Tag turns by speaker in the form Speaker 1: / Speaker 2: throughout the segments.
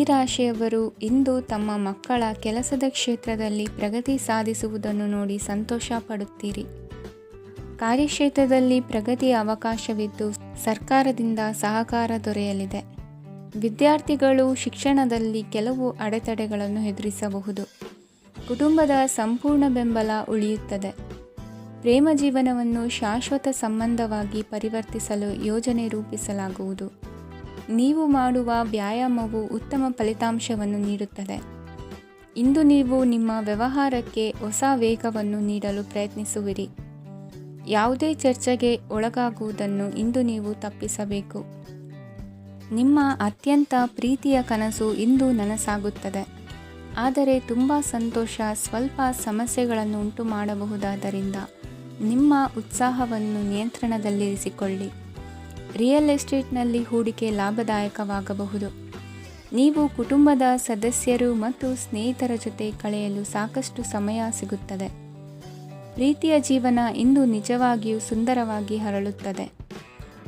Speaker 1: ರಾಶಿಯವರು ಇಂದು ತಮ್ಮ ಮಕ್ಕಳ ಕೆಲಸದ ಕ್ಷೇತ್ರದಲ್ಲಿ ಪ್ರಗತಿ ಸಾಧಿಸುವುದನ್ನು ನೋಡಿ ಸಂತೋಷ ಪಡುತ್ತೀರಿ. ಕಾರ್ಯಕ್ಷೇತ್ರದಲ್ಲಿ ಪ್ರಗತಿಯ ಅವಕಾಶವಿದ್ದು ಸರ್ಕಾರದಿಂದ ಸಹಕಾರ ದೊರೆಯಲಿದೆ. ವಿದ್ಯಾರ್ಥಿಗಳು ಶಿಕ್ಷಣದಲ್ಲಿ ಕೆಲವು ಅಡೆತಡೆಗಳನ್ನು ಎದುರಿಸಬಹುದು. ಕುಟುಂಬದ ಸಂಪೂರ್ಣ ಬೆಂಬಲ ಉಳಿಯುತ್ತದೆ. ಪ್ರೇಮ ಜೀವನವನ್ನು ಶಾಶ್ವತ ಸಂಬಂಧವಾಗಿ ಪರಿವರ್ತಿಸಲು ಯೋಜನೆ ರೂಪಿಸಲಾಗುವುದು. ನೀವು ಮಾಡುವ ವ್ಯಾಯಾಮವು ಉತ್ತಮ ಫಲಿತಾಂಶವನ್ನು ನೀಡುತ್ತದೆ. ಇಂದು ನೀವು ನಿಮ್ಮ ವ್ಯವಹಾರಕ್ಕೆ ಹೊಸ ವೇಗವನ್ನು ನೀಡಲು ಪ್ರಯತ್ನಿಸುವಿರಿ. ಯಾವುದೇ ಚರ್ಚೆಗೆ ಒಳಗಾಗುವುದನ್ನು ಇಂದು ನೀವು ತಪ್ಪಿಸಬೇಕು. ನಿಮ್ಮ ಅತ್ಯಂತ ಪ್ರೀತಿಯ ಕನಸು ಇಂದು ನನಸಾಗುತ್ತದೆ. ಆದರೆ ತುಂಬ ಸಂತೋಷ ಸ್ವಲ್ಪ ಸಮಸ್ಯೆಗಳನ್ನು ಉಂಟು ಮಾಡಬಹುದಾದ್ದರಿಂದ ನಿಮ್ಮ ಉತ್ಸಾಹವನ್ನು ನಿಯಂತ್ರಣದಲ್ಲಿರಿಸಿಕೊಳ್ಳಿ. ರಿಯಲ್ ಎಸ್ಟೇಟ್ನಲ್ಲಿ ಹೂಡಿಕೆ ಲಾಭದಾಯಕವಾಗಬಹುದು. ನೀವು ಕುಟುಂಬದ ಸದಸ್ಯರು ಮತ್ತು ಸ್ನೇಹಿತರ ಜೊತೆ ಕಳೆಯಲು ಸಾಕಷ್ಟು ಸಮಯ ಸಿಗುತ್ತದೆ. ಪ್ರೀತಿಯ ಜೀವನ ಇಂದು ನಿಜವಾಗಿಯೂ ಸುಂದರವಾಗಿ ಹರಳುತ್ತದೆ.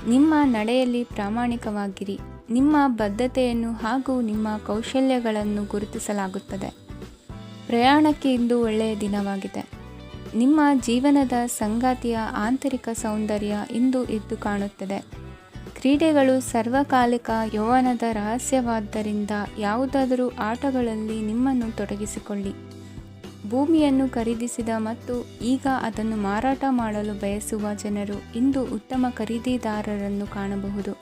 Speaker 1: ನಿಮ್ಮ ನಡೆಯಲ್ಲಿ ಪ್ರಾಮಾಣಿಕವಾಗಿರಿ. ನಿಮ್ಮ ಬದ್ಧತೆಯನ್ನು ಹಾಗೂ ನಿಮ್ಮ ಕೌಶಲ್ಯಗಳನ್ನು ಗುರುತಿಸಲಾಗುತ್ತದೆ. ಪ್ರಯಾಣಕ್ಕೆ ಇಂದು ಒಳ್ಳೆಯ ದಿನವಾಗಿದೆ. ನಿಮ್ಮ ಜೀವನದ ಸಂಗಾತಿಯ ಆಂತರಿಕ ಸೌಂದರ್ಯ ಇಂದು ಎದ್ದು ಕಾಣುತ್ತದೆ. ಕ್ರೀಡೆಗಳು ಸರ್ವಕಾಲಿಕ ಯೌವನದ ರಹಸ್ಯವಾದ್ದರಿಂದ ಯಾವುದಾದರೂ ಆಟಗಳಲ್ಲಿ ನಿಮ್ಮನ್ನು ತೊಡಗಿಸಿಕೊಳ್ಳಿ. ಭೂಮಿಯನ್ನು ಖರೀದಿಸಿದ ಮತ್ತು ಈಗ ಅದನ್ನು ಮಾರಾಟ ಮಾಡಲು ಬಯಸುವ ಜನರು ಇಂದು ಉತ್ತಮ ಖರೀದಿದಾರರನ್ನು ಕಾಣಬಹುದು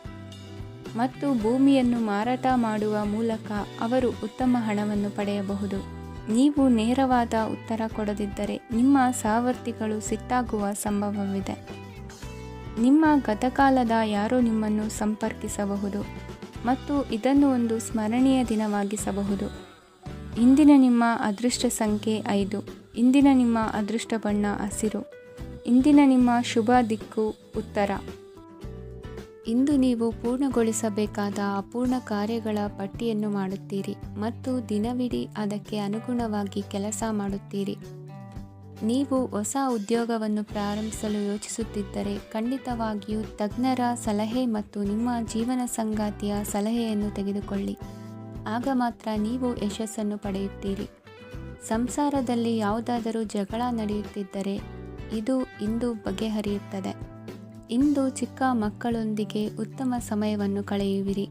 Speaker 1: ಮತ್ತು ಭೂಮಿಯನ್ನು ಮಾರಾಟ ಮಾಡುವ ಮೂಲಕ ಅವರು ಉತ್ತಮ ಹಣವನ್ನು ಪಡೆಯಬಹುದು. ನೀವು ನೇರವಾದ ಉತ್ತರ ಕೊಡದಿದ್ದರೆ ನಿಮ್ಮ ಸಹವರ್ತಿಗಳು ಸಿಟ್ಟಾಗುವ ಸಂಭವವಿದೆ. ನಿಮ್ಮ ಗತಕಾಲದ ಯಾರೋ ನಿಮ್ಮನ್ನು ಸಂಪರ್ಕಿಸಬಹುದು ಮತ್ತು ಇದನ್ನು ಒಂದು ಸ್ಮರಣೀಯ ದಿನವಾಗಿಸಬಹುದು. ಇಂದಿನ ನಿಮ್ಮ ಅದೃಷ್ಟ ಸಂಖ್ಯೆ 5. ಇಂದಿನ ನಿಮ್ಮ ಅದೃಷ್ಟ ಬಣ್ಣ ಹಸಿರು. ಇಂದಿನ ನಿಮ್ಮ ಶುಭ ದಿಕ್ಕು ಉತ್ತರ. ಇಂದು ನೀವು ಪೂರ್ಣಗೊಳಿಸಬೇಕಾದ ಅಪೂರ್ಣ ಕಾರ್ಯಗಳ ಪಟ್ಟಿಯನ್ನು ಮಾಡುತ್ತೀರಿ ಮತ್ತು ದಿನವಿಡೀ ಅದಕ್ಕೆ ಅನುಗುಣವಾಗಿ ಕೆಲಸ ಮಾಡುತ್ತೀರಿ. ನೀವು ಹೊಸ ಉದ್ಯೋಗವನ್ನು ಪ್ರಾರಂಭಿಸಲು ಯೋಚಿಸುತ್ತಿದ್ದರೆ ಖಂಡಿತವಾಗಿಯೂ ತಜ್ಞರ ಸಲಹೆ ಮತ್ತು ನಿಮ್ಮ ಜೀವನ ಸಂಗಾತಿಯ ಸಲಹೆಯನ್ನು ತೆಗೆದುಕೊಳ್ಳಿ. ಆಗ ಮಾತ್ರ ನೀವು ಯಶಸ್ಸನ್ನು ಪಡೆಯುತ್ತೀರಿ. ಸಂಸಾರದಲ್ಲಿ ಯಾವುದಾದರೂ ಜಗಳ ನಡೆಯುತ್ತಿದ್ದರೆ ಇದು ಇಂದು ಬಗೆಹರಿಯುತ್ತದೆ. ಇಂದು ಚಿಕ್ಕ ಮಕ್ಕಳೊಂದಿಗೆ ಉತ್ತಮ ಸಮಯವನ್ನು ಕಳೆಯುವಿರಿ.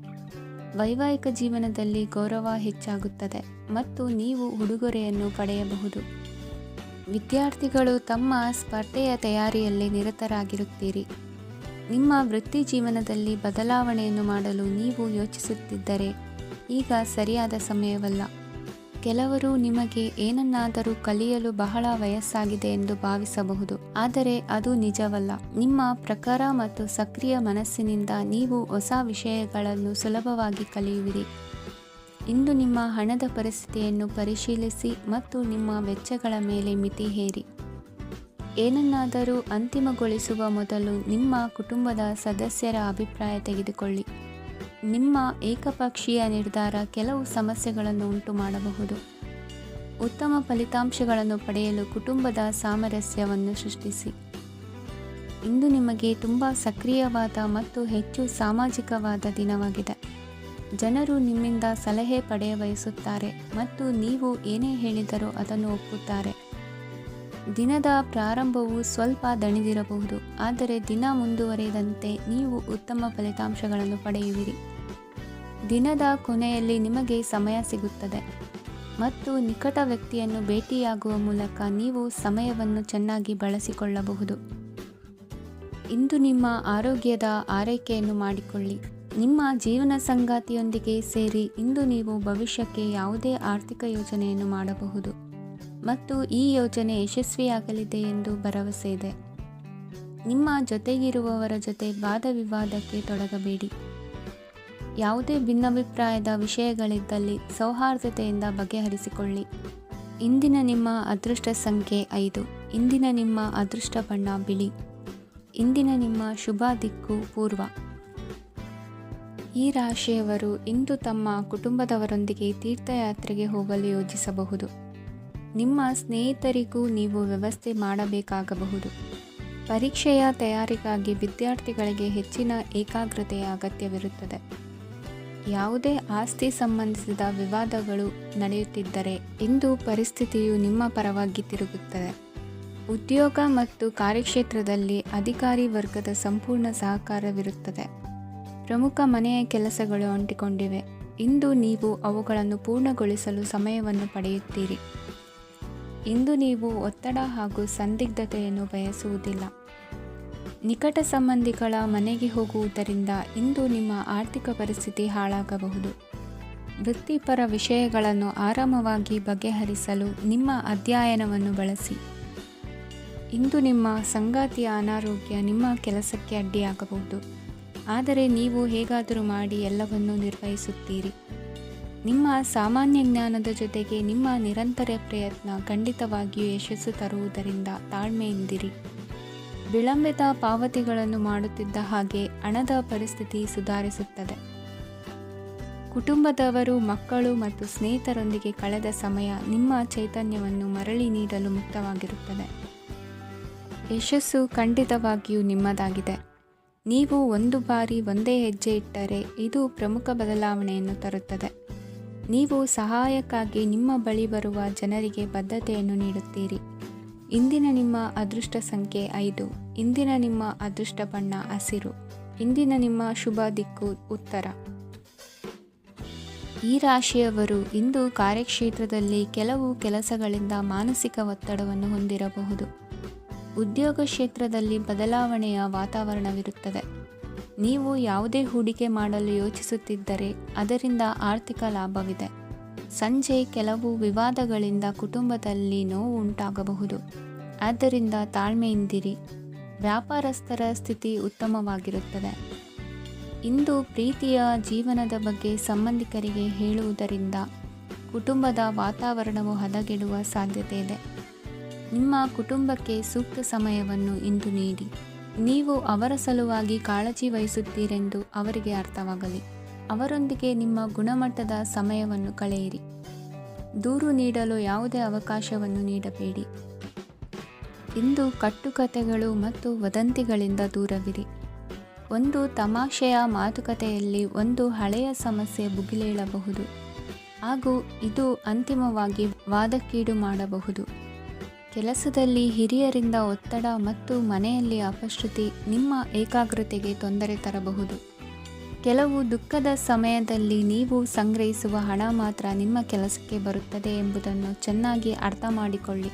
Speaker 1: ವೈವಾಹಿಕ ಜೀವನದಲ್ಲಿ ಗೌರವ ಹೆಚ್ಚಾಗುತ್ತದೆ ಮತ್ತು ನೀವು ಉಡುಗೊರೆಯನ್ನು ಪಡೆಯಬಹುದು. ವಿದ್ಯಾರ್ಥಿಗಳು ತಮ್ಮ ಸ್ಪರ್ಧೆಯ ತಯಾರಿಯಲ್ಲಿ ನಿರತರಾಗಿರುತ್ತೀರಿ. ನಿಮ್ಮ ವೃತ್ತಿ ಜೀವನದಲ್ಲಿ ಬದಲಾವಣೆಯನ್ನು ಮಾಡಲು ನೀವು ಯೋಚಿಸುತ್ತಿದ್ದರೆ ಈಗ ಸರಿಯಾದ ಸಮಯವಲ್ಲ. ಕೆಲವರು ನಿಮಗೆ ಏನನ್ನಾದರೂ ಕಲಿಯಲು ಬಹಳ ವಯಸ್ಸಾಗಿದೆ ಎಂದು ಭಾವಿಸಬಹುದು, ಆದರೆ ಅದು ನಿಜವಲ್ಲ. ನಿಮ್ಮ ಪ್ರಖರ ಮತ್ತು ಸಕ್ರಿಯ ಮನಸ್ಸಿನಿಂದ ನೀವು ಹೊಸ ವಿಷಯಗಳನ್ನು ಸುಲಭವಾಗಿ ಕಲಿಯುವಿರಿ. ಇಂದು ನಿಮ್ಮ ಹಣದ ಪರಿಸ್ಥಿತಿಯನ್ನು ಪರಿಶೀಲಿಸಿ ಮತ್ತು ನಿಮ್ಮ ವೆಚ್ಚಗಳ ಮೇಲೆ ಮಿತಿ ಹೇರಿ. ಏನನ್ನಾದರೂ ಅಂತಿಮಗೊಳಿಸುವ ಮೊದಲು ನಿಮ್ಮ ಕುಟುಂಬದ ಸದಸ್ಯರ ಅಭಿಪ್ರಾಯ ತೆಗೆದುಕೊಳ್ಳಿ. ನಿಮ್ಮ ಏಕಪಕ್ಷೀಯ ನಿರ್ಧಾರ ಕೆಲವು ಸಮಸ್ಯೆಗಳನ್ನು ಉಂಟು ಮಾಡಬಹುದು. ಉತ್ತಮ ಫಲಿತಾಂಶಗಳನ್ನು ಪಡೆಯಲು ಕುಟುಂಬದ ಸಾಮರಸ್ಯವನ್ನು ಸೃಷ್ಟಿಸಿ. ಇಂದು ನಿಮಗೆ ತುಂಬ ಸಕ್ರಿಯವಾದ ಮತ್ತು ಹೆಚ್ಚು ಸಾಮಾಜಿಕವಾದ ದಿನವಾಗಿದೆ. ಜನರು ನಿಮ್ಮಿಂದ ಸಲಹೆ ಪಡೆಯ ಬಯಸುತ್ತಾರೆ ಮತ್ತು ನೀವು ಏನೇ ಹೇಳಿದರೂ ಅದನ್ನು ಒಪ್ಪುತ್ತಾರೆ. ದಿನದ ಪ್ರಾರಂಭವು ಸ್ವಲ್ಪ ದಣಿದಿರಬಹುದು, ಆದರೆ ದಿನ ಮುಂದುವರಿದಂತೆ ನೀವು ಉತ್ತಮ ಫಲಿತಾಂಶಗಳನ್ನು ಪಡೆಯುವಿರಿ. ದಿನದ ಕೊನೆಯಲ್ಲಿ ನಿಮಗೆ ಸಮಯ ಸಿಗುತ್ತದೆ ಮತ್ತು ನಿಕಟ ವ್ಯಕ್ತಿಯನ್ನು ಭೇಟಿಯಾಗುವ ಮೂಲಕ ನೀವು ಸಮಯವನ್ನು ಚೆನ್ನಾಗಿ ಬಳಸಿಕೊಳ್ಳಬಹುದು. ಇಂದು ನಿಮ್ಮ ಆರೋಗ್ಯದ ಆರೈಕೆಯನ್ನು ಮಾಡಿಕೊಳ್ಳಿ. ನಿಮ್ಮ ಜೀವನ ಸಂಗಾತಿಯೊಂದಿಗೆ ಸೇರಿ ಇಂದು ನೀವು ಭವಿಷ್ಯಕ್ಕೆ ಯಾವುದೇ ಆರ್ಥಿಕ ಯೋಜನೆಯನ್ನು ಮಾಡಬಹುದು ಮತ್ತು ಈ ಯೋಜನೆ ಯಶಸ್ವಿಯಾಗಲಿದೆ ಎಂದು ಭರವಸೆ ಇದೆ. ನಿಮ್ಮ ಜೊತೆಗಿರುವವರ ಜೊತೆ ವಾದ ವಿವಾದಕ್ಕೆ ತೊಡಗಬೇಡಿ. ಯಾವುದೇ ಭಿನ್ನಾಭಿಪ್ರಾಯದ ವಿಷಯಗಳಿದ್ದಲ್ಲಿ ಸೌಹಾರ್ದತೆಯಿಂದ ಬಗೆಹರಿಸಿಕೊಳ್ಳಿ. ಇಂದಿನ ನಿಮ್ಮ ಅದೃಷ್ಟ ಸಂಖ್ಯೆ 5. ಇಂದಿನ ನಿಮ್ಮ ಅದೃಷ್ಟ ಬಣ್ಣ ಬಿಳಿ. ಇಂದಿನ ನಿಮ್ಮ ಶುಭ ದಿಕ್ಕು ಪೂರ್ವ. ಈ ರಾಶಿಯವರು ಇಂದು ತಮ್ಮ ಕುಟುಂಬದವರೊಂದಿಗೆ ತೀರ್ಥಯಾತ್ರೆಗೆ ಹೋಗಲು ಯೋಜಿಸಬಹುದು. ನಿಮ್ಮ ಸ್ನೇಹಿತರಿಗೂ ನೀವು ವ್ಯವಸ್ಥೆ ಮಾಡಬೇಕಾಗಬಹುದು. ಪರೀಕ್ಷೆಯ ತಯಾರಿಗಾಗಿ ವಿದ್ಯಾರ್ಥಿಗಳಿಗೆ ಹೆಚ್ಚಿನ ಏಕಾಗ್ರತೆಯ ಅಗತ್ಯವಿರುತ್ತದೆ. ಯಾವುದೇ ಆಸ್ತಿ ಸಂಬಂಧಿಸಿದ ವಿವಾದಗಳು ನಡೆಯುತ್ತಿದ್ದರೆ ಇಂದು ಪರಿಸ್ಥಿತಿಯು ನಿಮ್ಮ ಪರವಾಗಿ ತಿರುಗುತ್ತದೆ. ಉದ್ಯೋಗ ಮತ್ತು ಕಾರ್ಯಕ್ಷೇತ್ರದಲ್ಲಿ ಅಧಿಕಾರಿ ವರ್ಗದ ಸಂಪೂರ್ಣ ಸಹಕಾರವಿರುತ್ತದೆ. ಪ್ರಮುಖ ಮನೆಯ ಕೆಲಸಗಳು ಅಂಟಿಕೊಂಡಿವೆ. ಇಂದು ನೀವು ಅವುಗಳನ್ನು ಪೂರ್ಣಗೊಳಿಸಲು ಸಮಯವನ್ನು ಪಡೆಯುತ್ತೀರಿ. ಇಂದು ನೀವು ಒತ್ತಡ ಹಾಗೂ ಸಂದಿಗ್ಧತೆಯನ್ನು ಬಯಸುವುದಿಲ್ಲ. ನಿಕಟ ಸಂಬಂಧಿಗಳ ಮನೆಗೆ ಹೋಗುವುದರಿಂದ ಇಂದು ನಿಮ್ಮ ಆರ್ಥಿಕ ಪರಿಸ್ಥಿತಿ ಹಾಳಾಗಬಹುದು. ವೃತ್ತಿಪರ ವಿಷಯಗಳನ್ನು ಆರಾಮವಾಗಿ ಬಗೆಹರಿಸಲು ನಿಮ್ಮ ಅಧ್ಯಯನವನ್ನು ಬಳಸಿ. ಇಂದು ನಿಮ್ಮ ಸಂಗಾತಿಯ ಅನಾರೋಗ್ಯ ನಿಮ್ಮ ಕೆಲಸಕ್ಕೆ ಅಡ್ಡಿಯಾಗಬಹುದು, ಆದರೆ ನೀವು ಹೇಗಾದರೂ ಮಾಡಿ ಎಲ್ಲವನ್ನೂ ನಿರ್ವಹಿಸುತ್ತೀರಿ. ನಿಮ್ಮ ಸಾಮಾನ್ಯ ಜ್ಞಾನದ ಜೊತೆಗೆ ನಿಮ್ಮ ನಿರಂತರ ಪ್ರಯತ್ನ ಖಂಡಿತವಾಗಿಯೂ ಯಶಸ್ಸು ತರುವುದರಿಂದ ತಾಳ್ಮೆಯಿಂದಿರಿ. ವಿಳಂಬಿತ ಪಾವತಿಗಳನ್ನು ಮಾಡುತ್ತಿದ್ದ ಹಾಗೆ ಹಣದ ಪರಿಸ್ಥಿತಿ ಸುಧಾರಿಸುತ್ತದೆ. ಕುಟುಂಬದವರು, ಮಕ್ಕಳು ಮತ್ತು ಸ್ನೇಹಿತರೊಂದಿಗೆ ಕಳೆದ ಸಮಯ ನಿಮ್ಮ ಚೈತನ್ಯವನ್ನು ಮರಳಿ ನೀಡಲು ಮುಕ್ತವಾಗಿರುತ್ತದೆ. ಯಶಸ್ಸು ಖಂಡಿತವಾಗಿಯೂ ನಿಮ್ಮದಾಗಿದೆ. ನೀವು ಒಂದು ಬಾರಿ ಒಂದೇ ಹೆಜ್ಜೆ ಇಟ್ಟರೆ ಇದು ಪ್ರಮುಖ ಬದಲಾವಣೆಯನ್ನು ತರುತ್ತದೆ. ನೀವು ಸಹಾಯಕ್ಕಾಗಿ ನಿಮ್ಮ ಬಳಿ ಬರುವ ಜನರಿಗೆ ಬದ್ಧತೆಯನ್ನು ನೀಡುತ್ತೀರಿ. ಇಂದಿನ ನಿಮ್ಮ ಅದೃಷ್ಟ ಸಂಖ್ಯೆ 5. ಇಂದಿನ ನಿಮ್ಮ ಅದೃಷ್ಟ ಬಣ್ಣ ಹಸಿರು. ಇಂದಿನ ನಿಮ್ಮ ಶುಭ ದಿಕ್ಕು ಉತ್ತರ. ಈ ರಾಶಿಯವರು ಇಂದು ಕಾರ್ಯಕ್ಷೇತ್ರದಲ್ಲಿ ಕೆಲವು ಕೆಲಸಗಳಿಂದ ಮಾನಸಿಕ ಒತ್ತಡವನ್ನು ಹೊಂದಿರಬಹುದು. ಉದ್ಯೋಗ ಕ್ಷೇತ್ರದಲ್ಲಿ ಬದಲಾವಣೆಯ ವಾತಾವರಣವಿರುತ್ತದೆ. ನೀವು ಯಾವುದೇ ಹೂಡಿಕೆ ಮಾಡಲು ಯೋಚಿಸುತ್ತಿದ್ದರೆ ಅದರಿಂದ ಆರ್ಥಿಕ ಲಾಭವಿದೆ. ಸಂಜೆ ಕೆಲವು ವಿವಾದಗಳಿಂದ ಕುಟುಂಬದಲ್ಲಿ ನೋವು ಉಂಟಾಗಬಹುದು, ಆದ್ದರಿಂದ ತಾಳ್ಮೆಯಿಂದಿರಿ. ವ್ಯಾಪಾರಸ್ಥರ ಸ್ಥಿತಿ ಉತ್ತಮವಾಗಿರುತ್ತದೆ. ಇಂದು ಪ್ರೀತಿಯ ಜೀವನದ ಬಗ್ಗೆ ಸಂಬಂಧಿಕರಿಗೆ ಹೇಳುವುದರಿಂದ ಕುಟುಂಬದ ವಾತಾವರಣವು ಹದಗೆಡುವ ಸಾಧ್ಯತೆ ಇದೆ. ನಿಮ್ಮ ಕುಟುಂಬಕ್ಕೆ ಸೂಕ್ತ ಸಮಯವನ್ನು ಇಂದು ನೀಡಿ. ನೀವು ಅವರ ಸಲುವಾಗಿ ಕಾಳಜಿ ವಹಿಸುತ್ತೀರೆಂದು ಅವರಿಗೆ ಅರ್ಥವಾಗಲಿ. ಅವರೊಂದಿಗೆ ನಿಮ್ಮ ಗುಣಮಟ್ಟದ ಸಮಯವನ್ನು ಕಳೆಯಿರಿ. ದೂರು ನೀಡಲು ಯಾವುದೇ ಅವಕಾಶವನ್ನು ನೀಡಬೇಡಿ. ಇಂದು ಕಟ್ಟುಕತೆಗಳು ಮತ್ತು ವದಂತಿಗಳಿಂದ ದೂರವಿರಿ. ಒಂದು ತಮಾಷೆಯ ಮಾತುಕತೆಯಲ್ಲಿ ಒಂದು ಹಳೆಯ ಸಮಸ್ಯೆ ಭುಗಿಲೇಳಬಹುದು ಹಾಗೂ ಇದು ಅಂತಿಮವಾಗಿ ವಾದಕ್ಕೀಡು ಮಾಡಬಹುದು. ಕೆಲಸದಲ್ಲಿ ಹಿರಿಯರಿಂದ ಒತ್ತಡ ಮತ್ತು ಮನೆಯಲ್ಲಿ ಅಪಶ್ರುತಿ ನಿಮ್ಮ ಏಕಾಗ್ರತೆಗೆ ತೊಂದರೆ ತರಬಹುದು. ಕೆಲವು ದುಃಖದ ಸಮಯದಲ್ಲಿ ನೀವು ಸಂಗ್ರಹಿಸುವ ಹಣ ಮಾತ್ರ ನಿಮ್ಮ ಕೆಲಸಕ್ಕೆ ಬರುತ್ತದೆ ಎಂಬುದನ್ನು ಚೆನ್ನಾಗಿ ಅರ್ಥ ಮಾಡಿಕೊಳ್ಳಿ.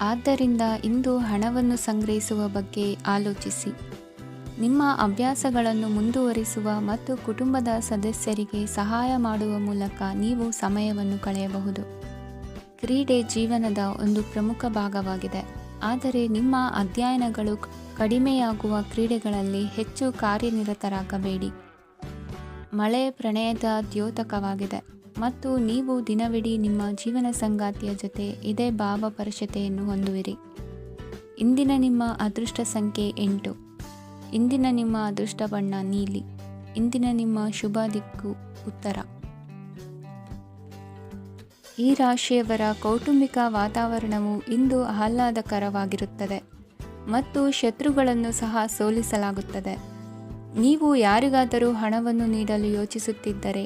Speaker 1: ಆದ್ದರಿಂದ ಇಂದು ಹಣವನ್ನು ಸಂಗ್ರಹಿಸುವ ಬಗ್ಗೆ ಆಲೋಚಿಸಿ. ನಿಮ್ಮ ಅಭ್ಯಾಸಗಳನ್ನು ಮುಂದುವರಿಸುವ ಮತ್ತು ಕುಟುಂಬದ ಸದಸ್ಯರಿಗೆ ಸಹಾಯ ಮಾಡುವ ಮೂಲಕ ನೀವು ಸಮಯವನ್ನು ಕಳೆಯಬಹುದು. ಕ್ರೀಡೆ ಜೀವನದ ಒಂದು ಪ್ರಮುಖ ಭಾಗವಾಗಿದೆ, ಆದರೆ ನಿಮ್ಮ ಅಧ್ಯಯನಗಳು ಕಡಿಮೆಯಾಗುವ ಕ್ರೀಡೆಗಳಲ್ಲಿ ಹೆಚ್ಚು ಕಾರ್ಯನಿರತರಾಗಬೇಡಿ. ಮಳೆ ಪ್ರಣಯದ ದ್ಯೋತಕವಾಗಿದೆ ಮತ್ತು ನೀವು ದಿನವಿಡೀ ನಿಮ್ಮ ಜೀವನ ಸಂಗಾತಿಯ ಜೊತೆ ಇದೇ ಭಾವಪರಶತೆಯನ್ನು ಹೊಂದುವಿರಿ. ಇಂದಿನ ನಿಮ್ಮ ಅದೃಷ್ಟ ಸಂಖ್ಯೆ 8. ಇಂದಿನ ನಿಮ್ಮ ಅದೃಷ್ಟ ಬಣ್ಣ ನೀಲಿ. ಇಂದಿನ ನಿಮ್ಮ ಶುಭ ದಿಕ್ಕು ಉತ್ತರ. ಈ ರಾಶಿಯವರ ಕೌಟುಂಬಿಕ ವಾತಾವರಣವು ಇಂದು ಆಹ್ಲಾದಕರವಾಗಿರುತ್ತದೆ ಮತ್ತು ಶತ್ರುಗಳನ್ನು ಸಹ ಸೋಲಿಸಲಾಗುತ್ತದೆ. ನೀವು ಯಾರಿಗಾದರೂ ಹಣವನ್ನು ನೀಡಲು ಯೋಚಿಸುತ್ತಿದ್ದರೆ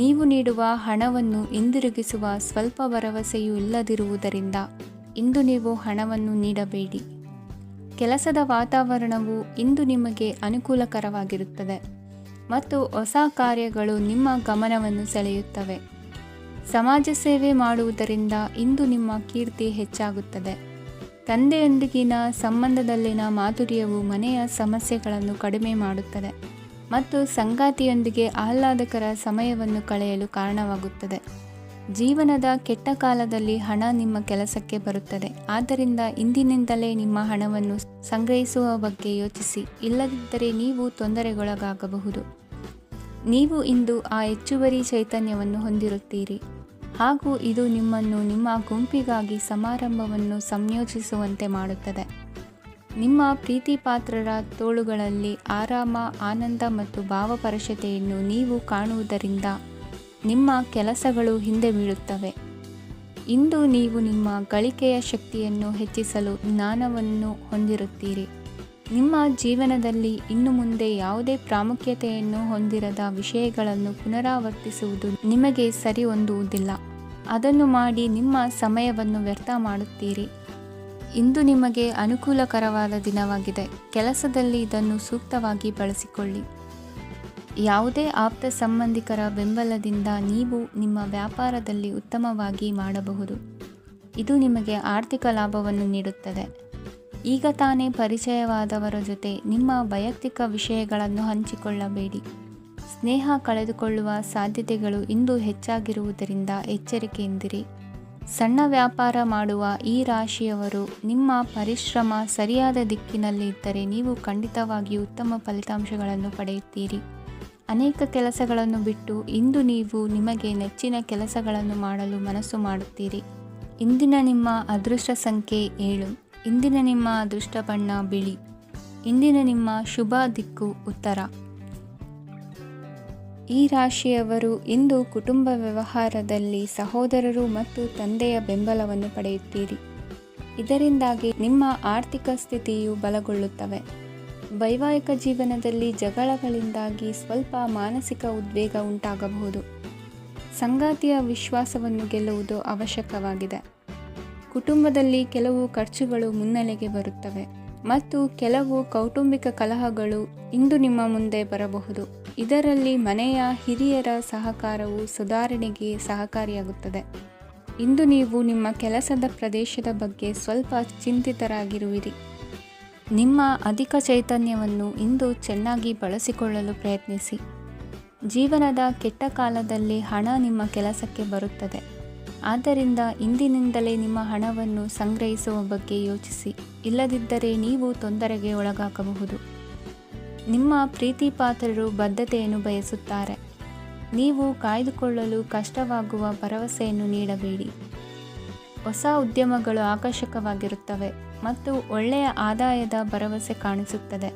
Speaker 1: ನೀವು ನೀಡುವ ಹಣವನ್ನು ಹಿಂದಿರುಗಿಸುವ ಸ್ವಲ್ಪ ಭರವಸೆಯೂ ಇಲ್ಲದಿರುವುದರಿಂದ ಇಂದು ನೀವು ಹಣವನ್ನು ನೀಡಬೇಡಿ. ಕೆಲಸದ ವಾತಾವರಣವು ಇಂದು ನಿಮಗೆ ಅನುಕೂಲಕರವಾಗಿರುತ್ತದೆ ಮತ್ತು ಹೊಸ ಕಾರ್ಯಗಳು ನಿಮ್ಮ ಗಮನವನ್ನು ಸೆಳೆಯುತ್ತವೆ. ಸಮಾಜ ಸೇವೆ ಮಾಡುವುದರಿಂದ ಇಂದು ನಿಮ್ಮ ಕೀರ್ತಿ ಹೆಚ್ಚಾಗುತ್ತದೆ. ತಂದೆಯೊಂದಿಗಿನ ಸಂಬಂಧದಲ್ಲಿನ ಮಾಧುರ್ಯವು ಮನೆಯ ಸಮಸ್ಯೆಗಳನ್ನು ಕಡಿಮೆ ಮಾಡುತ್ತದೆ ಮತ್ತು ಸಂಗಾತಿಯೊಂದಿಗೆ ಆಹ್ಲಾದಕರ ಸಮಯವನ್ನು ಕಳೆಯಲು ಕಾರಣವಾಗುತ್ತದೆ. ಜೀವನದ ಕೆಟ್ಟ ಕಾಲದಲ್ಲಿ ಹಣ ನಿಮ್ಮ ಕೆಲಸಕ್ಕೆ ಬರುತ್ತದೆ, ಆದ್ದರಿಂದ ಇಂದಿನಿಂದಲೇ ನಿಮ್ಮ ಹಣವನ್ನು ಸಂಗ್ರಹಿಸುವ ಬಗ್ಗೆ ಯೋಚಿಸಿ, ಇಲ್ಲದಿದ್ದರೆ ನೀವು ತೊಂದರೆಗೊಳಗಾಗಬಹುದು. ನೀವು ಇಂದು ಆ ಹೆಚ್ಚುವರಿ ಚೈತನ್ಯವನ್ನು ಹೊಂದಿರುತ್ತೀರಿ ಹಾಗೂ ಇದು ನಿಮ್ಮನ್ನು ನಿಮ್ಮ ಗುಂಪಿಗಾಗಿ ಸಮಾರಂಭವನ್ನು ಸಂಯೋಜಿಸುವಂತೆ ಮಾಡುತ್ತದೆ. ನಿಮ್ಮ ಪ್ರೀತಿಪಾತ್ರರ ತೋಳುಗಳಲ್ಲಿ ಆರಾಮ, ಆನಂದ ಮತ್ತು ಭಾವಪರಶತೆಯನ್ನು ನೀವು ಕಾಣುವುದರಿಂದ ನಿಮ್ಮ ಕೆಲಸಗಳು ಹಿಂದೆ ಬೀಳುತ್ತವೆ. ಇಂದು ನೀವು ನಿಮ್ಮ ಗಳಿಕೆಯ ಶಕ್ತಿಯನ್ನು ಹೆಚ್ಚಿಸಲು ಜ್ಞಾನವನ್ನು ಹೊಂದಿರುತ್ತೀರಿ ನಿಮ್ಮ ಜೀವನದಲ್ಲಿ ಇನ್ನು ಮುಂದೆ ಯಾವುದೇ ಪ್ರಾಮುಖ್ಯತೆಯನ್ನು ಹೊಂದಿರದ ವಿಷಯಗಳನ್ನು ಪುನರಾವರ್ತಿಸುವುದು ನಿಮಗೆ ಸರಿ ಹೊಂದುವುದಿಲ್ಲ. ಅದನ್ನು ಮಾಡಿ ನಿಮ್ಮ ಸಮಯವನ್ನು ವ್ಯರ್ಥ ಮಾಡುತ್ತೀರಿ. ಇಂದು ನಿಮಗೆ ಅನುಕೂಲಕರವಾದ ದಿನವಾಗಿದೆ. ಕೆಲಸದಲ್ಲಿ ಇದನ್ನು ಸೂಕ್ತವಾಗಿ ಬಳಸಿಕೊಳ್ಳಿ. ಯಾವುದೇ ಆಪ್ತ ಸಂಬಂಧಿಕರ ಬೆಂಬಲದಿಂದ ನೀವು ನಿಮ್ಮ ವ್ಯಾಪಾರದಲ್ಲಿ ಉತ್ತಮವಾಗಿ ಮಾಡಬಹುದು. ಇದು ನಿಮಗೆ ಆರ್ಥಿಕ ಲಾಭವನ್ನು ನೀಡುತ್ತದೆ. ಈಗ ತಾನೇ ಪರಿಚಯವಾದವರ ಜೊತೆ ನಿಮ್ಮ ವೈಯಕ್ತಿಕ ವಿಷಯಗಳನ್ನು ಹಂಚಿಕೊಳ್ಳಬೇಡಿ. ಸ್ನೇಹ ಕಳೆದುಕೊಳ್ಳುವ ಸಾಧ್ಯತೆಗಳು ಇಂದು ಹೆಚ್ಚಾಗಿರುವುದರಿಂದ ಎಚ್ಚರಿಕೆಯಿಂದಿರಿ. ಸಣ್ಣ ವ್ಯಾಪಾರ ಮಾಡುವ ಈ ರಾಶಿಯವರು ನಿಮ್ಮ ಪರಿಶ್ರಮ ಸರಿಯಾದ ದಿಕ್ಕಿನಲ್ಲಿ ಇದ್ದರೆ ನೀವು ಖಂಡಿತವಾಗಿಯೂ ಉತ್ತಮ ಫಲಿತಾಂಶಗಳನ್ನು ಪಡೆಯುತ್ತೀರಿ. ಅನೇಕ ಕೆಲಸಗಳನ್ನು ಬಿಟ್ಟು ಇಂದು ನೀವು ನಿಮಗೆ ನೆಚ್ಚಿನ ಕೆಲಸಗಳನ್ನು ಮಾಡಲು ಮನಸ್ಸು ಮಾಡುತ್ತೀರಿ. ಇಂದಿನ ನಿಮ್ಮ ಅದೃಷ್ಟ ಸಂಖ್ಯೆ 7. ಇಂದಿನ ನಿಮ್ಮ ಅದೃಷ್ಟ ಬಣ್ಣ ಬಿಳಿ. ಇಂದಿನ ನಿಮ್ಮ ಶುಭ ದಿಕ್ಕು ಉತ್ತರ. ಈ ರಾಶಿಯವರು ಇಂದು ಕುಟುಂಬ ವ್ಯವಹಾರದಲ್ಲಿ ಸಹೋದರರು ಮತ್ತು ತಂದೆಯ ಬೆಂಬಲವನ್ನು ಪಡೆಯುತ್ತೀರಿ. ಇದರಿಂದಾಗಿ ನಿಮ್ಮ ಆರ್ಥಿಕ ಸ್ಥಿತಿಯು ಬಲಗೊಳ್ಳುತ್ತವೆ. ವೈವಾಹಿಕ ಜೀವನದಲ್ಲಿ ಜಗಳಗಳಿಂದಾಗಿ ಸ್ವಲ್ಪ ಮಾನಸಿಕ ಉದ್ವೇಗ ಉಂಟಾಗಬಹುದು. ಸಂಗಾತಿಯ ವಿಶ್ವಾಸವನ್ನು ಗೆಲ್ಲುವುದು ಅವಶ್ಯಕವಾಗಿದೆ. ಕುಟುಂಬದಲ್ಲಿ ಕೆಲವು ಖರ್ಚುಗಳು ಮುನ್ನೆಲೆಗೆ ಬರುತ್ತವೆ ಮತ್ತು ಕೆಲವು ಕೌಟುಂಬಿಕ ಕಲಹಗಳು ಇಂದು ನಿಮ್ಮ ಮುಂದೆ ಬರಬಹುದು. ಇದರಲ್ಲಿ ಮನೆಯ ಹಿರಿಯರ ಸಹಕಾರವು ಸುಧಾರಣೆಗೆ ಸಹಕಾರಿಯಾಗುತ್ತದೆ. ಇಂದು ನೀವು ನಿಮ್ಮ ಕೆಲಸದ ಪ್ರದೇಶದ ಬಗ್ಗೆ ಸ್ವಲ್ಪ ಚಿಂತಿತರಾಗಿರುವಿರಿ. ನಿಮ್ಮ ಅಧಿಕ ಚೈತನ್ಯವನ್ನು ಇಂದು ಚೆನ್ನಾಗಿ ಬಳಸಿಕೊಳ್ಳಲು ಪ್ರಯತ್ನಿಸಿ. ಜೀವನದ ಕೆಟ್ಟ ಕಾಲದಲ್ಲಿ ಹಣ ನಿಮ್ಮ ಕೆಲಸಕ್ಕೆ ಬರುತ್ತದೆ. ಆದ್ದರಿಂದ ಇಂದಿನಿಂದಲೇ ನಿಮ್ಮ ಹಣವನ್ನು ಸಂಗ್ರಹಿಸುವ ಬಗ್ಗೆ ಯೋಚಿಸಿ. ಇಲ್ಲದಿದ್ದರೆ ನೀವು ತೊಂದರೆಗೆ ಒಳಗಾಗಬಹುದು. ನಿಮ್ಮ ಪ್ರೀತಿ ಪಾತ್ರರು ಬದ್ಧತೆಯನ್ನು ಬಯಸುತ್ತಾರೆ. ನೀವು ಕಾಯ್ದುಕೊಳ್ಳಲು ಕಷ್ಟವಾಗುವ ಭರವಸೆಯನ್ನು ನೀಡಬೇಡಿ. ಹೊಸ ಉದ್ಯಮಗಳು ಆಕರ್ಷಕವಾಗಿರುತ್ತವೆ ಮತ್ತು ಒಳ್ಳೆಯ ಆದಾಯದ ಭರವಸೆ ಕಾಣಿಸುತ್ತದೆ.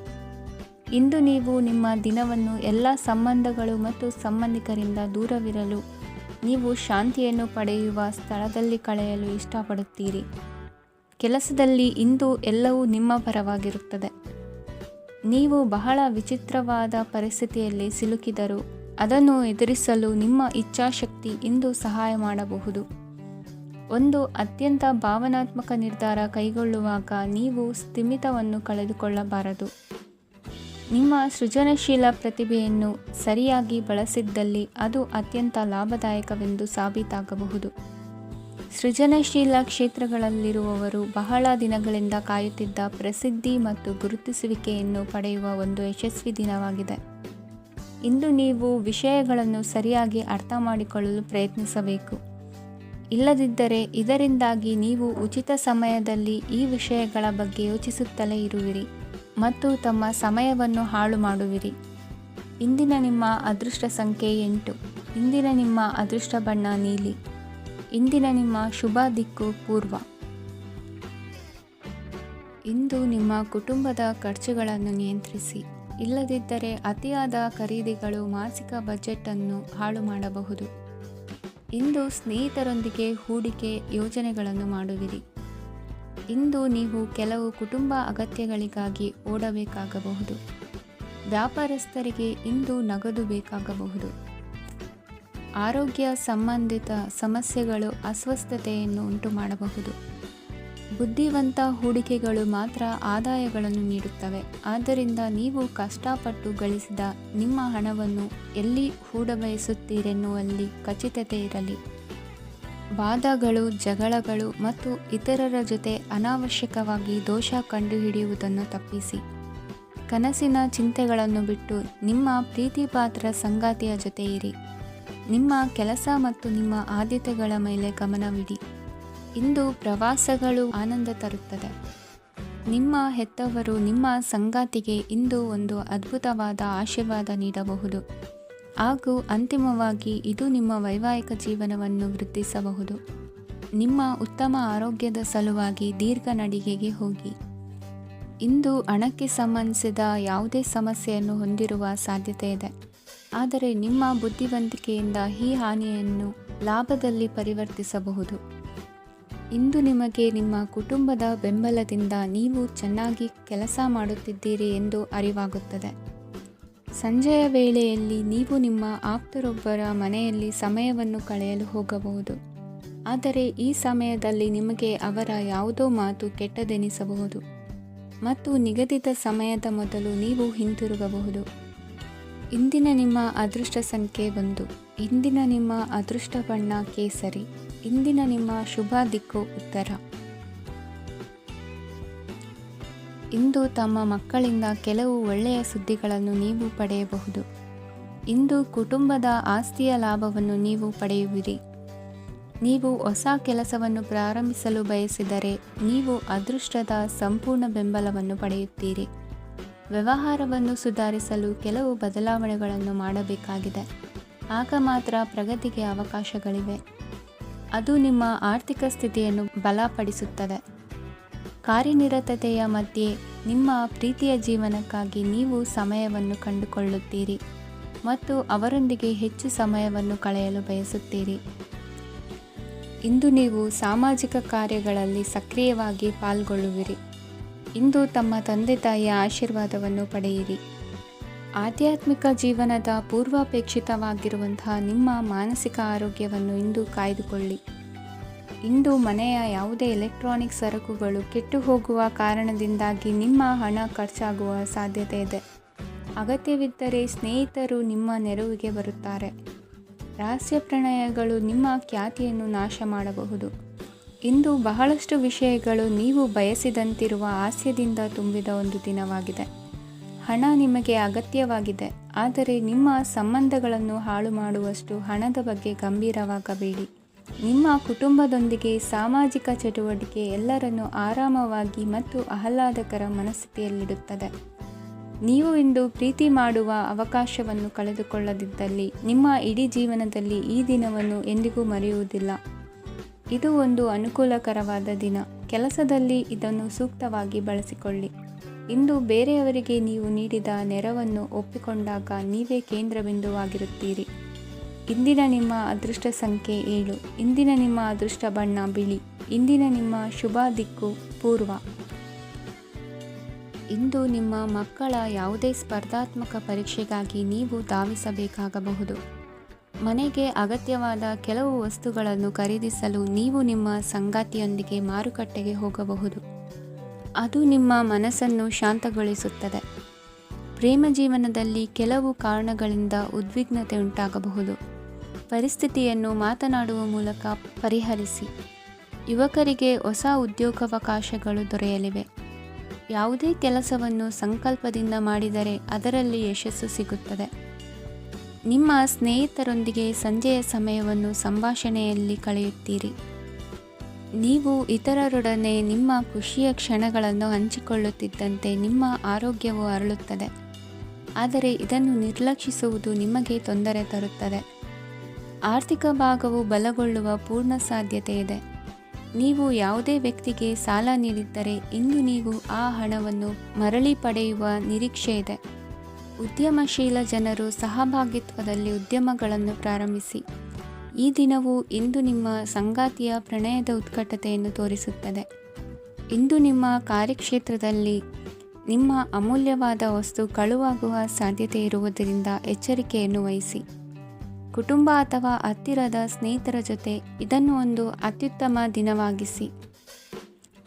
Speaker 1: ಇಂದು ನೀವು ನಿಮ್ಮ ದಿನವನ್ನು ಎಲ್ಲ ಸಂಬಂಧಗಳು ಮತ್ತು ಸಂಬಂಧಿಕರಿಂದ ದೂರವಿರಲು ನೀವು ಶಾಂತಿಯನ್ನು ಪಡೆಯುವ ಸ್ಥಳದಲ್ಲಿ ಕಳೆಯಲು ಇಷ್ಟಪಡುತ್ತೀರಿ. ಕೆಲಸದಲ್ಲಿ ಇಂದು ಎಲ್ಲವೂ ನಿಮ್ಮ ಪರವಾಗಿರುತ್ತದೆ. ನೀವು ಬಹಳ ವಿಚಿತ್ರವಾದ ಪರಿಸ್ಥಿತಿಯಲ್ಲಿ ಸಿಲುಕಿದರೂ ಅದನ್ನು ಎದುರಿಸಲು ನಿಮ್ಮ ಇಚ್ಛಾಶಕ್ತಿ ಇಂದು ಸಹಾಯ ಮಾಡಬಹುದು. ಒಂದು ಅತ್ಯಂತ ಭಾವನಾತ್ಮಕ ನಿರ್ಧಾರ ಕೈಗೊಳ್ಳುವಾಗ ನೀವು ಸ್ಥಿಮಿತವನ್ನು ಕಳೆದುಕೊಳ್ಳಬಾರದು. ನಿಮ್ಮ ಸೃಜನಶೀಲ ಪ್ರತಿಭೆಯನ್ನು ಸರಿಯಾಗಿ ಬಳಸಿದ್ದಲ್ಲಿ ಅದು ಅತ್ಯಂತ ಲಾಭದಾಯಕವೆಂದು ಸಾಬೀತಾಗಬಹುದು. ಸೃಜನಶೀಲ ಕ್ಷೇತ್ರಗಳಲ್ಲಿರುವವರು ಬಹಳ ದಿನಗಳಿಂದ ಕಾಯುತ್ತಿದ್ದ ಪ್ರಸಿದ್ಧಿ ಮತ್ತು ಗುರುತಿಸುವಿಕೆಯನ್ನು ಪಡೆಯುವ ಒಂದು ಯಶಸ್ವಿ ದಿನವಾಗಿದೆ. ಇಂದು ನೀವು ವಿಷಯಗಳನ್ನು ಸರಿಯಾಗಿ ಅರ್ಥ ಮಾಡಿಕೊಳ್ಳಲು ಪ್ರಯತ್ನಿಸಬೇಕು. ಇಲ್ಲದಿದ್ದರೆ ಇದರಿಂದಾಗಿ ನೀವು ಉಚಿತ ಸಮಯದಲ್ಲಿ ಈ ವಿಷಯಗಳ ಬಗ್ಗೆ ಯೋಚಿಸುತ್ತಲೇ ಇರುವಿರಿ ಮತ್ತು ತಮ್ಮ ಸಮಯವನ್ನು ಹಾಳು ಮಾಡುವಿರಿ. ಇಂದಿನ ನಿಮ್ಮ ಅದೃಷ್ಟ ಸಂಖ್ಯೆ 8. ಇಂದಿನ ನಿಮ್ಮ ಅದೃಷ್ಟ ಬಣ್ಣ ನೀಲಿ. ಇಂದಿನ ನಿಮ್ಮ ಶುಭ ದಿಕ್ಕು ಪೂರ್ವ. ಇಂದು ನಿಮ್ಮ ಕುಟುಂಬದ ಖರ್ಚುಗಳನ್ನು ನಿಯಂತ್ರಿಸಿ. ಇಲ್ಲದಿದ್ದರೆ ಅತಿಯಾದ ಖರೀದಿಗಳು ಮಾಸಿಕ ಬಜೆಟನ್ನು ಹಾಳು ಮಾಡಬಹುದು. ಇಂದು ಸ್ನೇಹಿತರೊಂದಿಗೆ ಹೂಡಿಕೆ ಯೋಜನೆಗಳನ್ನು ಮಾಡುವಿರಿ. ಇಂದು ನೀವು ಕೆಲವು ಕುಟುಂಬ ಅಗತ್ಯಗಳಿಗಾಗಿ ಓಡಬೇಕಾಗಬಹುದು. ವ್ಯಾಪಾರಸ್ಥರಿಗೆ ಇಂದು ನಗದು ಬೇಕಾಗಬಹುದು. ಆರೋಗ್ಯ ಸಂಬಂಧಿತ ಸಮಸ್ಯೆಗಳು ಅಸ್ವಸ್ಥತೆಯನ್ನು ಉಂಟು ಮಾಡಬಹುದು. ಬುದ್ಧಿವಂತ ಹೂಡಿಕೆಗಳು ಮಾತ್ರ ಆದಾಯಗಳನ್ನು ನೀಡುತ್ತವೆ. ಆದ್ದರಿಂದ ನೀವು ಕಷ್ಟಪಟ್ಟು ಗಳಿಸಿದ ನಿಮ್ಮ ಹಣವನ್ನು ಎಲ್ಲಿ ಹೂಡಬಯಸುತ್ತೀರೆನ್ನುವಲ್ಲಿ ಖಚಿತತೆ ಇರಲಿ. ವಾದಗಳು, ಜಗಳಗಳು ಮತ್ತು ಇತರರ ಜೊತೆ ಅನಾವಶ್ಯಕವಾಗಿ ದೋಷ ಕಂಡುಹಿಡಿಯುವುದನ್ನು ತಪ್ಪಿಸಿ. ಕನಸಿನ ಚಿಂತೆಗಳನ್ನು ಬಿಟ್ಟು ನಿಮ್ಮ ಪ್ರೀತಿಪಾತ್ರ ಸಂಗಾತಿಯ ಜೊತೆ ಇರಿ. ನಿಮ್ಮ ಕೆಲಸ ಮತ್ತು ನಿಮ್ಮ ಆದ್ಯತೆಗಳ ಮೇಲೆ ಗಮನವಿಡಿ. ಇಂದು ಪ್ರವಾಸಗಳು ಆನಂದ ತರುತ್ತದೆ. ನಿಮ್ಮ ಹೆತ್ತವರು ನಿಮ್ಮ ಸಂಗಾತಿಗೆ ಇಂದು ಒಂದು ಅದ್ಭುತವಾದ ಆಶೀರ್ವಾದ ನೀಡಬಹುದು ಹಾಗೂ ಅಂತಿಮವಾಗಿ ಇದು ನಿಮ್ಮ ವೈವಾಹಿಕ ಜೀವನವನ್ನು ವೃದ್ಧಿಸಬಹುದು. ನಿಮ್ಮ ಉತ್ತಮ ಆರೋಗ್ಯದ ಸಲುವಾಗಿ ದೀರ್ಘ ನಡಿಗೆಗೆ ಹೋಗಿ. ಇಂದು ಹಣಕ್ಕೆ ಸಂಬಂಧಿಸಿದ ಯಾವುದೇ ಸಮಸ್ಯೆಯನ್ನು ಹೊಂದಿರುವ ಸಾಧ್ಯತೆ ಇದೆ. ಆದರೆ ನಿಮ್ಮ ಬುದ್ಧಿವಂತಿಕೆಯಿಂದ ಈ ಹಾನಿಯನ್ನು ಲಾಭದಲ್ಲಿ ಪರಿವರ್ತಿಸಬಹುದು. ಇಂದು ನಿಮಗೆ ನಿಮ್ಮ ಕುಟುಂಬದ ಬೆಂಬಲದಿಂದ ನೀವು ಚೆನ್ನಾಗಿ ಕೆಲಸ ಮಾಡುತ್ತಿದ್ದೀರಿ ಎಂದು ಅರಿವಾಗುತ್ತದೆ. ಸಂಜೆಯ ವೇಳೆಯಲ್ಲಿ ನೀವು ನಿಮ್ಮ ಆಪ್ತರೊಬ್ಬರ ಮನೆಯಲ್ಲಿ ಸಮಯವನ್ನು ಕಳೆಯಲು ಹೋಗಬಹುದು. ಆದರೆ ಈ ಸಮಯದಲ್ಲಿ ನಿಮಗೆ ಅವರ ಯಾವುದೋ ಮಾತು ಕೆಟ್ಟದೆನಿಸಬಹುದು ಮತ್ತು ನಿಗದಿತ ಸಮಯದ ಮೊದಲು ನೀವು ಹಿಂತಿರುಗಬಹುದು. ಇಂದಿನ ನಿಮ್ಮ ಅದೃಷ್ಟ ಸಂಖ್ಯೆ 1. ಇಂದಿನ ನಿಮ್ಮ ಅದೃಷ್ಟ ಬಣ್ಣ ಕೇಸರಿ. ಇಂದಿನ ನಿಮ್ಮ ಶುಭ ದಿಕ್ಕು ಉತ್ತರ. ಇಂದು ತಮ್ಮ ಮಕ್ಕಳಿಂದ ಕೆಲವು ಒಳ್ಳೆಯ ಸುದ್ದಿಗಳನ್ನು ನೀವು ಪಡೆಯಬಹುದು. ಇಂದು ಕುಟುಂಬದ ಆಸ್ತಿಯ ಲಾಭವನ್ನು ನೀವು ಪಡೆಯುವಿರಿ. ನೀವು ಹೊಸ ಕೆಲಸವನ್ನು ಪ್ರಾರಂಭಿಸಲು ಬಯಸಿದರೆ ನೀವು ಅದೃಷ್ಟದ ಸಂಪೂರ್ಣ ಬೆಂಬಲವನ್ನು ಪಡೆಯುತ್ತೀರಿ. ವ್ಯವಹಾರವನ್ನು ಸುಧಾರಿಸಲು ಕೆಲವು ಬದಲಾವಣೆಗಳನ್ನು ಮಾಡಬೇಕಾಗಿದೆ. ಆಗ ಮಾತ್ರ ಪ್ರಗತಿಗೆ ಅವಕಾಶಗಳಿವೆ. ಅದು ನಿಮ್ಮ ಆರ್ಥಿಕ ಸ್ಥಿತಿಯನ್ನು ಬಲಪಡಿಸುತ್ತದೆ. ಕಾರ್ಯನಿರತತೆಯ ಮಧ್ಯೆ ನಿಮ್ಮ ಪ್ರೀತಿಯ ಜೀವನಕ್ಕಾಗಿ ನೀವು ಸಮಯವನ್ನು ಕಂಡುಕೊಳ್ಳುತ್ತೀರಿ ಮತ್ತು ಅವರೊಂದಿಗೆ ಹೆಚ್ಚು ಸಮಯವನ್ನು ಕಳೆಯಲು ಬಯಸುತ್ತೀರಿ. ಇಂದು ನೀವು ಸಾಮಾಜಿಕ ಕಾರ್ಯಗಳಲ್ಲಿ ಸಕ್ರಿಯವಾಗಿ ಪಾಲ್ಗೊಳ್ಳುವಿರಿ. ಇಂದು ತಮ್ಮ ತಂದೆ ತಾಯಿಯ ಆಶೀರ್ವಾದವನ್ನು ಪಡೆಯಿರಿ. ಆಧ್ಯಾತ್ಮಿಕ ಜೀವನದ ಪೂರ್ವಾಪೇಕ್ಷಿತವಾಗಿರುವಂತಹ ನಿಮ್ಮ ಮಾನಸಿಕ ಆರೋಗ್ಯವನ್ನು ಇಂದು ಕಾಯ್ದುಕೊಳ್ಳಿ. ಇಂದು ಮನೆಯ ಯಾವುದೇ ಎಲೆಕ್ಟ್ರಾನಿಕ್ ಸರಕುಗಳು ಕೆಟ್ಟು ಹೋಗುವ ಕಾರಣದಿಂದಾಗಿ ನಿಮ್ಮ ಹಣ ಖರ್ಚಾಗುವ ಸಾಧ್ಯತೆ ಇದೆ. ಅಗತ್ಯವಿದ್ದರೆ ಸ್ನೇಹಿತರು ನಿಮ್ಮ ನೆರವಿಗೆ ಬರುತ್ತಾರೆ. ರಹಸ್ಯ ಪ್ರಣಯಗಳು ನಿಮ್ಮ ಖ್ಯಾತಿಯನ್ನು ನಾಶ ಮಾಡಬಹುದು. ಇಂದು ಬಹಳಷ್ಟು ವಿಷಯಗಳು ನೀವು ಬಯಸಿದಂತಿರುವ ಹಾಸ್ಯದಿಂದ ತುಂಬಿದ ಒಂದು ದಿನವಾಗಿದೆ. ಹಣ ನಿಮಗೆ ಅಗತ್ಯವಾಗಿದೆ, ಆದರೆ ನಿಮ್ಮ ಸಂಬಂಧಗಳನ್ನು ಹಾಳು ಮಾಡುವಷ್ಟು ಹಣದ ಬಗ್ಗೆ ಗಂಭೀರವಾಗಬೇಡಿ. ನಿಮ್ಮ ಕುಟುಂಬದೊಂದಿಗೆ ಸಾಮಾಜಿಕ ಚಟುವಟಿಕೆ ಎಲ್ಲರನ್ನೂ ಆರಾಮವಾಗಿ ಮತ್ತು ಆಹ್ಲಾದಕರ ಮನಸ್ಥಿತಿಯಲ್ಲಿಡುತ್ತದೆ. ನೀವು ಇಂದು ಪ್ರೀತಿ ಮಾಡುವ ಅವಕಾಶವನ್ನು ಕಳೆದುಕೊಳ್ಳದಿದ್ದಲ್ಲಿ ನಿಮ್ಮ ಇಡೀ ಜೀವನದಲ್ಲಿ ಈ ದಿನವನ್ನು ಎಂದಿಗೂ ಮರೆಯುವುದಿಲ್ಲ. ಇದು ಒಂದು ಅನುಕೂಲಕರವಾದ ದಿನ. ಕೆಲಸದಲ್ಲಿ ಇದನ್ನು ಸೂಕ್ತವಾಗಿ ಬಳಸಿಕೊಳ್ಳಿ. ಇಂದು ಬೇರೆಯವರಿಗೆ ನೀವು ನೀಡಿದ ನೆರವನ್ನು ಒಪ್ಪಿಕೊಂಡಾಗ ನೀವೇ ಕೇಂದ್ರಬಿಂದುವಾಗಿರುತ್ತೀರಿ. ಇಂದಿನ ನಿಮ್ಮ ಅದೃಷ್ಟ ಸಂಖ್ಯೆ 7. ಇಂದಿನ ನಿಮ್ಮ ಅದೃಷ್ಟ ಬಣ್ಣ ಬಿಳಿ. ಇಂದಿನ ನಿಮ್ಮ ಶುಭ ದಿಕ್ಕು ಪೂರ್ವ. ಇಂದು ನಿಮ್ಮ ಮಕ್ಕಳ ಯಾವುದೇ ಸ್ಪರ್ಧಾತ್ಮಕ ಪರೀಕ್ಷೆಗಾಗಿ ನೀವು ಧಾವಿಸಬೇಕಾಗಬಹುದು. ಮನೆಗೆ ಅಗತ್ಯವಾದ ಕೆಲವು ವಸ್ತುಗಳನ್ನು ಖರೀದಿಸಲು ನೀವು ನಿಮ್ಮ ಸಂಗಾತಿಯೊಂದಿಗೆ ಮಾರುಕಟ್ಟೆಗೆ ಹೋಗಬಹುದು. ಅದು ನಿಮ್ಮ ಮನಸ್ಸನ್ನು ಶಾಂತಗೊಳಿಸುತ್ತದೆ. ಪ್ರೇಮ ಜೀವನದಲ್ಲಿ ಕೆಲವು ಕಾರಣಗಳಿಂದ ಉದ್ವಿಗ್ನತೆ ಉಂಟಾಗಬಹುದು. ಪರಿಸ್ಥಿತಿಯನ್ನು ಮಾತನಾಡುವ ಮೂಲಕ ಪರಿಹರಿಸಿ. ಯುವಕರಿಗೆ ಹೊಸ ಉದ್ಯೋಗಾವಕಾಶಗಳು ದೊರೆಯಲಿವೆ. ಯಾವುದೇ ಕೆಲಸವನ್ನು ಸಂಕಲ್ಪದಿಂದ ಮಾಡಿದರೆ ಅದರಲ್ಲಿ ಯಶಸ್ಸು ಸಿಗುತ್ತದೆ. ನಿಮ್ಮ ಸ್ನೇಹಿತರೊಂದಿಗೆ ಸಂಜೆಯ ಸಮಯವನ್ನು ಸಂಭಾಷಣೆಯಲ್ಲಿ ಕಳೆಯುತ್ತೀರಿ. ನೀವು ಇತರರೊಡನೆ ನಿಮ್ಮ ಖುಷಿಯ ಕ್ಷಣಗಳನ್ನು ಹಂಚಿಕೊಳ್ಳುತ್ತಿದ್ದಂತೆ ನಿಮ್ಮ ಆರೋಗ್ಯವು ಅರಳುತ್ತದೆ. ಆದರೆ ಇದನ್ನು ನಿರ್ಲಕ್ಷಿಸುವುದು ನಿಮಗೆ ತೊಂದರೆ ತರುತ್ತದೆ. ಆರ್ಥಿಕ ಭಾಗವು ಬಲಗೊಳ್ಳುವ ಪೂರ್ಣ ಸಾಧ್ಯತೆ ಇದೆ. ನೀವು ಯಾವುದೇ ವ್ಯಕ್ತಿಗೆ ಸಾಲ ನೀಡಿದ್ದರೆ ಇಂದು ನೀವು ಆ ಹಣವನ್ನು ಮರಳಿ ಪಡೆಯುವ ನಿರೀಕ್ಷೆ ಇದೆ. ಉದ್ಯಮಶೀಲ ಜನರು ಸಹಭಾಗಿತ್ವದಲ್ಲಿ ಉದ್ಯಮಗಳನ್ನು ಪ್ರಾರಂಭಿಸಿ. ಈ ದಿನವು ಇಂದು ನಿಮ್ಮ ಸಂಗಾತಿಯ ಪ್ರಣಯದ ಉತ್ಕಟತೆಯನ್ನು ತೋರಿಸುತ್ತದೆ. ಇಂದು ನಿಮ್ಮ ಕಾರ್ಯಕ್ಷೇತ್ರದಲ್ಲಿ ನಿಮ್ಮ ಅಮೂಲ್ಯವಾದ ವಸ್ತು ಕಳುವಾಗುವ ಸಾಧ್ಯತೆ ಇರುವುದರಿಂದ ಎಚ್ಚರಿಕೆಯನ್ನು ವಹಿಸಿ. ಕುಟುಂಬ ಅಥವಾ ಹತ್ತಿರದ ಸ್ನೇಹಿತರ ಜೊತೆ ಇದನ್ನು ಒಂದು ಅತ್ಯುತ್ತಮ ದಿನವಾಗಿಸಿ.